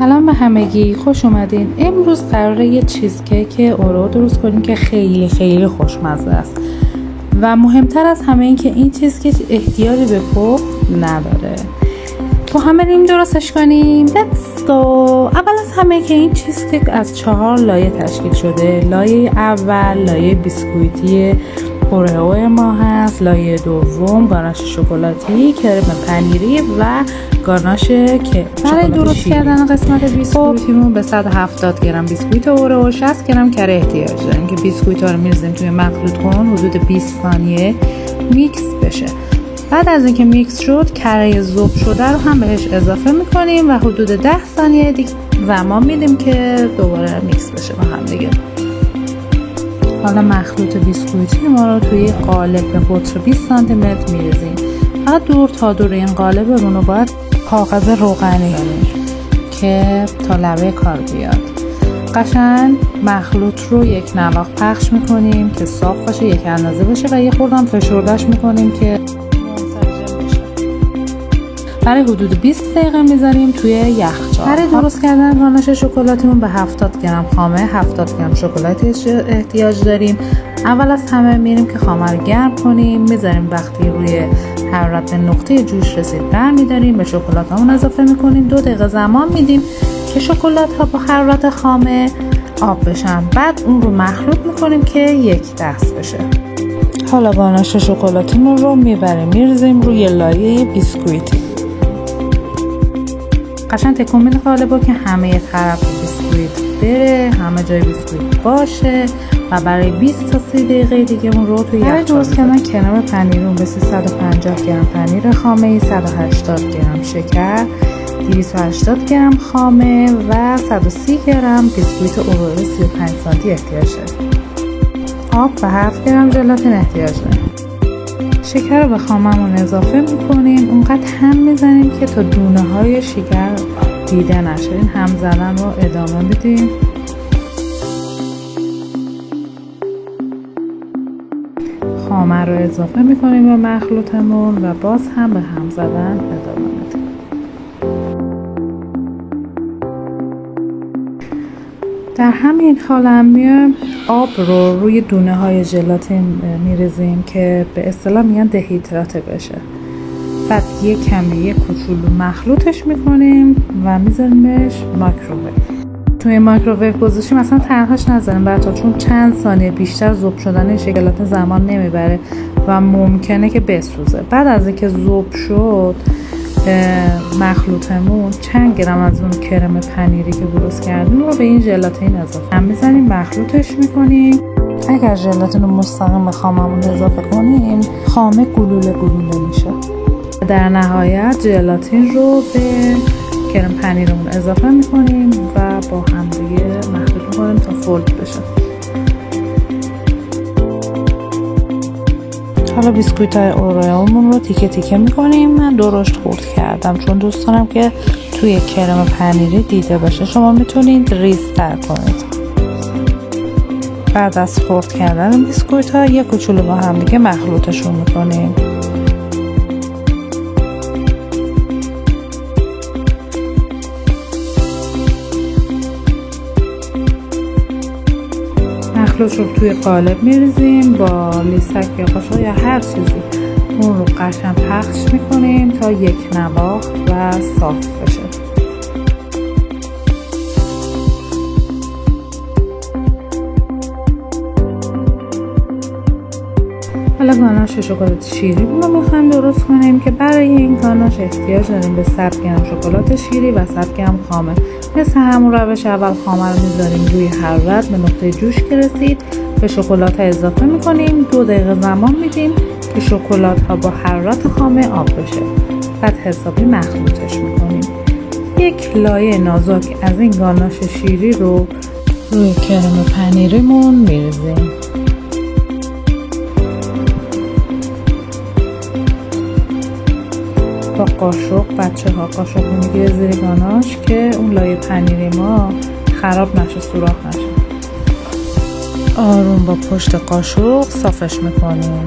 سلام به همگی، خوش اومدین. امروز قراره یه چیزکیک اورئو درست کنیم که خیلی خیلی خوشمزه است و مهمتر از همه این که این چیزکیک احتیاجی به پخت نداره. تو هم بریم درستش کنیم. Let's go. اول از همه که این چیزکیک از 4 لایه تشکیل شده. لایه اول لایه بیسکویتی اورئو ما هست، لایه دوم گاناش شکلاتی، کرم پنیری و گاناش که برای درست کردن قسمت بیسکویتیمون به 170 گرم بیسکویت اورئو 60 گرم کره احتیاج داریم که بیسکویت ها رو می‌ریزیم توی مخلوط کن حدود 20 ثانیه میکس بشه. بعد از اینکه میکس شد کره ذوب شده رو هم بهش اضافه می‌کنیم و حدود 10 ثانیه دیگه زمان میدیم که دوباره میکس بشه با هم دیگه. حالا مخلوط بیسکویتی ما رو توی قالب به قطر 20 سانتی متر می‌ریزیم. فقط دور تا دور این قالبمون رو باید کاغذ روغنی که تا لبه کار بیاد. قشنگ مخلوط رو یک نواخت پخش می‌کنیم که صاف باشه، یک اندازه باشه و یه خورده هم فشرده‌اش می‌کنیم که منسجم بشه. برای حدود 20 دقیقه می‌ذاریم توی یخچال. برای درست کردن گاناش شکلاتیمون به 70 گرم خامه، 70 گرم شکلات احتیاج داریم. اول از همه میریم که خامه رو گرم کنیم، می‌ذاریم وقتی روی حرارت به نقطه جوش رسید برمی‌داریم، به شکلاتامون اضافه می‌کنیم. 2 دقیقه زمان میدیم که شکلات‌ها با حرارت خامه آب بشن. بعد اون رو مخلوط می‌کنیم که یک دست بشه. حالا گاناش شکلاتیمون رو میبریم می‌ریزیم روی لایه بیسکویتی. قشنگ تکون میده قالبو که همه طرف بیسکویت بره، همه جای بیسکویت باشه و برای 20 تا 30 دقیقه دیگه اون رو توی یخچال درست کردن. کرم پنیرون به 350 گرم پنیر خامه، 180 گرم شکر، 280 گرم خامه و 130 گرم بیسکویت اورئو 35 سانتی احتیاج داریم. آب و 7 گرم ژلاتین احتیاج داریم. شکر رو به خاممون اضافه میکنیم، اونقدر هم میزنیم که تا دونه های شکر دیده نشه. این هم زدن رو ادامه بدیم. خامه رو اضافه میکنیم به مخلوطمون و باز هم به هم زدن ادامه میدیم. در همین حال هم میایم آب رو روی دونه های ژلاتین میریزیم که به اصطلاح میگن دهیدراته بشه. بعد یه کوچولو مخلوطش میکنیم و میذاریمش مایکروویو. توی مایکروویو گذاشتیم مثلا تنهاش نذاریم بچه‌ها، چون چند ثانیه بیشتر ذوب شدن ژلاتین زمان نمیبره و ممکنه که بسوزه. بعد از اینکه ذوب شد مخلوطمون چند گرم از اون کرم پنیری که درست کردیم رو به این ژلاتین اضافه می‌کنیم، مخلوطش می‌کنیم. اگر ژلاتین رو مستقیم به خاممون اضافه کنیم خامه گلوله میشه. در نهایت ژلاتین رو به کرم پنیرمون اضافه می‌کنیم و با هم دیگه مخلوط می‌کنیم تا فولد بشه. حالا بیسکویت های اورئومون رو تیکه تیکه میکنیم. من درشت خورد کردم چون دوست دارم که توی کرم پنیری دیده باشه. شما میتونید ریزتر کنید. بعد از خورد کردن بیسکویت ها یک کوچولو با هم دیگه مخلوطشون میکنیم. مخلوط رو توی قالب میریزیم با لیسک یا قاشق یا هر چیزی. اون رو قشنگ پخش میکنیم تا یک نواخت و صاف بشه. حالا گاناش شکلات شیری رو میخوایم درست کنیم که برای این گاناش احتیاج داریم به 100 گرم شکلات شیری و 100 گرم خامه. مثل همون روش اول خامه رو میذاریم روی حرارت به نقطه جوش که رسید، به شکلات ها اضافه میکنیم. 2 دقیقه زمان میدیم که شکلات ها با حرارت خامه آب بشه. بعد حسابی مخلوطش میکنیم. یک لایه نازک از این گاناش شیری رو روی کرم پنیریمون میریزیم. با قاشق بچه‌ها قاشق میگیره زیر گاناش که اون لایه پنیری ما خراب نشه، سوراخ نشه. آروم با پشت قاشق صافش میکنیم.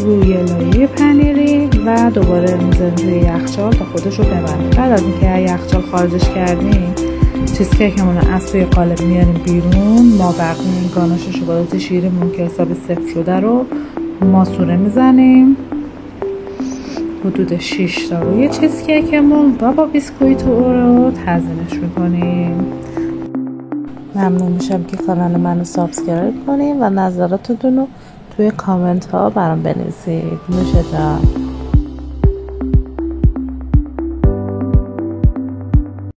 روی لایه پنیری و دوباره میذاریم روی یخچال تا خودش رو ببنده. بعد از اینکه از یخچال خارجش کردیم چیزکیکمون رو از توی قالب میاریم بیرون. ما بقیه این گاناش شکلات شیرمون که حسابی سفت شده رو ماسوره میزنیم حدود 6 تا روی چیزکیکمون و با بیسکویت و اورو تزیینش میکنیم. ممنون میشم که کانال منو سابسکرایب کنیم و نظراتتون رو توی کامنت ها برام بنویسید. نوش جان.